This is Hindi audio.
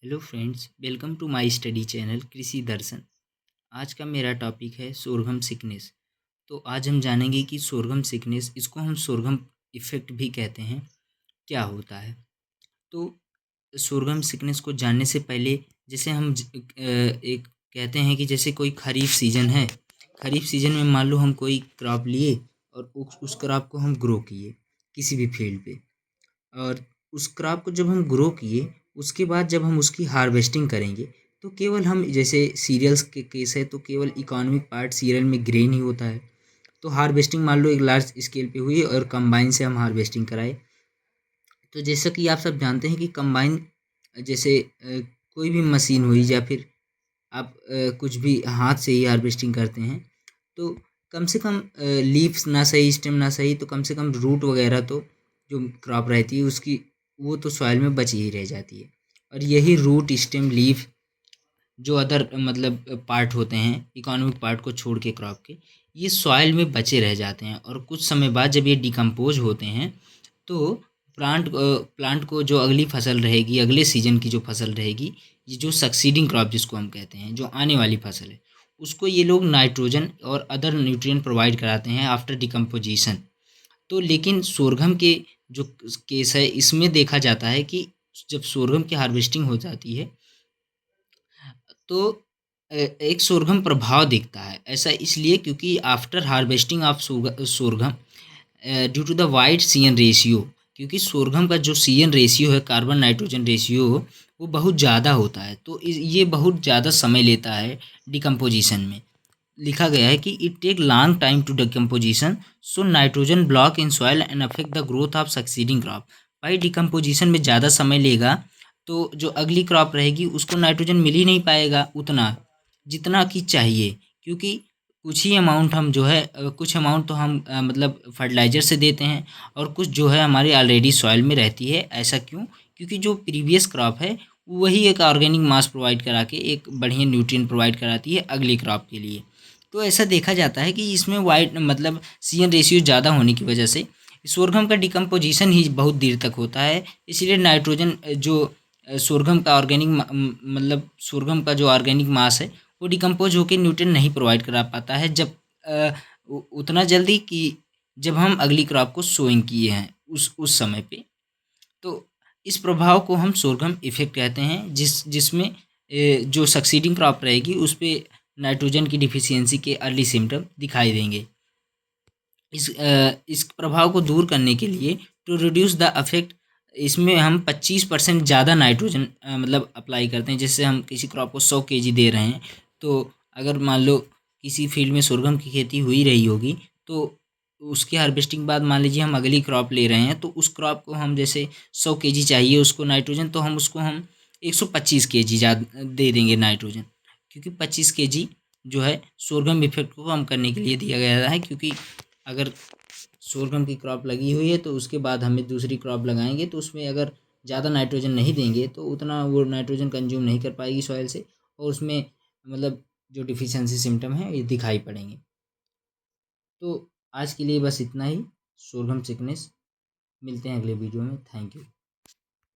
Hello friends, welcome to my study channel Krishi Darshan. आज का मेरा टॉपिक है सोरघम सिकनेस। तो आज हम जानेंगे कि सोरघम सिकनेस, इसको हम सोरघम इफ़ेक्ट भी कहते हैं, क्या होता है। तो सोरघम सिकनेस को जानने से पहले जैसे हम एक कहते हैं कि जैसे कोई खरीफ सीजन है। खरीफ सीजन में मान लो हम कोई क्रॉप लिए और उस क्रॉप को हम ग्रो किए किसी भी फील्ड पे, और उस क्रॉप को जब हम ग्रो किए उसके बाद जब हम उसकी हार्वेस्टिंग करेंगे तो केवल हम जैसे सीरियल्स के केस है तो केवल इकोनॉमिक पार्ट सीरियल में ग्रेन ही होता है। तो हार्वेस्टिंग मान लो एक लार्ज स्केल पे हुई और कंबाइन से हम हार्वेस्टिंग कराए। तो जैसा कि आप सब जानते हैं कि कंबाइन जैसे कोई भी मशीन हुई या फिर आप कुछ भी हाथ से ही हार्वेस्टिंग करते हैं तो कम से कम लीव्स ना सही, स्टेम ना सही, तो कम से कम रूट वगैरह तो जो क्रॉप रहती है उसकी वो तो सॉइल में बची ही रह जाती है। और यही रूट, स्टेम, लीफ जो अदर मतलब पार्ट होते हैं इकोनॉमिक पार्ट को छोड़ के क्रॉप के, ये सॉइल में बचे रह जाते हैं और कुछ समय बाद जब ये डिकम्पोज होते हैं तो प्लांट को जो अगली फसल रहेगी, अगले सीजन की जो फसल रहेगी, ये जो सक्सीडिंग क्रॉप जिसको हम कहते हैं, जो आने वाली फसल है, उसको ये लोग नाइट्रोजन और अदर न्यूट्रिएंट प्रोवाइड कराते हैं आफ्टर डिकम्पोजिशन। तो लेकिन सोरघम के जो केस है इसमें देखा जाता है कि जब सोरघम की हार्वेस्टिंग हो जाती है तो एक सोरघम प्रभाव दिखता है। ऐसा इसलिए क्योंकि after harvesting of sorghum due to the wide C N ratio, क्योंकि सोरघम का जो सी-एन रेशियो है, कार्बन नाइट्रोजन रेशियो, वो बहुत ज़्यादा होता है। तो ये बहुत ज़्यादा समय लेता है डिकम्पोजिशन में। लिखा गया है कि it take long time to decomposition, so nitrogen block in soil and affect the growth of succeeding crop. भाई डिकम्पोजिशन में ज़्यादा समय लेगा तो जो अगली क्रॉप रहेगी उसको नाइट्रोजन मिल ही नहीं पाएगा उतना जितना कि चाहिए, क्योंकि कुछ ही अमाउंट हम जो है कुछ अमाउंट तो हम मतलब फर्टिलाइज़र से देते हैं और कुछ जो है हमारी ऑलरेडी सॉइल में रहती है। ऐसा क्यों? क्योंकि जो प्रीवियस क्रॉप है वही एक ऑर्गेनिक मास प्रोवाइड करा के एक बढ़िया न्यूट्रिएंट प्रोवाइड कराती है अगली क्रॉप के लिए। तो ऐसा देखा जाता है कि इसमें वाइड मतलब सी-एन रेशियो ज़्यादा होने की वजह से सोरघम का डिकम्पोजिशन ही बहुत देर तक होता है। इसलिए नाइट्रोजन जो सोरघम का ऑर्गेनिक मतलब सोरघम का जो ऑर्गेनिक मास है वो डिकम्पोज होकर न्यूट्रिएंट नहीं प्रोवाइड करा पाता है जब उतना जल्दी कि जब हम अगली क्रॉप को सोइंग किए हैं उस समय पे। तो इस प्रभाव को हम सोरघम इफ़ेक्ट कहते हैं, जिसमें जो सक्सीडिंग क्रॉप रहेगी उस पे नाइट्रोजन की डिफिशियंसी के अर्ली सिम्टम दिखाई देंगे। इस प्रभाव को दूर करने के लिए टू रिड्यूस द अफेक्ट, इसमें हम 25% ज़्यादा नाइट्रोजन मतलब अप्लाई करते हैं। जैसे हम किसी क्रॉप को 100 केजी दे रहे हैं तो अगर मान लो किसी फील्ड में सोरघम की खेती हुई रही होगी तो उसकी हार्वेस्टिंग बाद मान लीजिए हम अगली क्रॉप ले रहे हैं तो उस क्रॉप को हम जैसे 100 केजी चाहिए उसको नाइट्रोजन, तो हम उसको हम 125 केजी ज़्यादा दे देंगे नाइट्रोजन, क्योंकि 25 केजी जो है सोरघम इफेक्ट को कम करने के लिए दिया गया है। क्योंकि अगर सोरघम की क्रॉप लगी हुई है तो उसके बाद हमें दूसरी क्रॉप लगाएंगे तो उसमें अगर ज़्यादा नाइट्रोजन नहीं देंगे तो उतना वो नाइट्रोजन कंज्यूम नहीं कर पाएगी सॉइल से और उसमें मतलब जो डिफिशियंसी सिम्टम है ये दिखाई पड़ेंगे। तो आज के लिए बस इतना ही। सोरघम सिकनेस, मिलते हैं अगले वीडियो में। Thank you.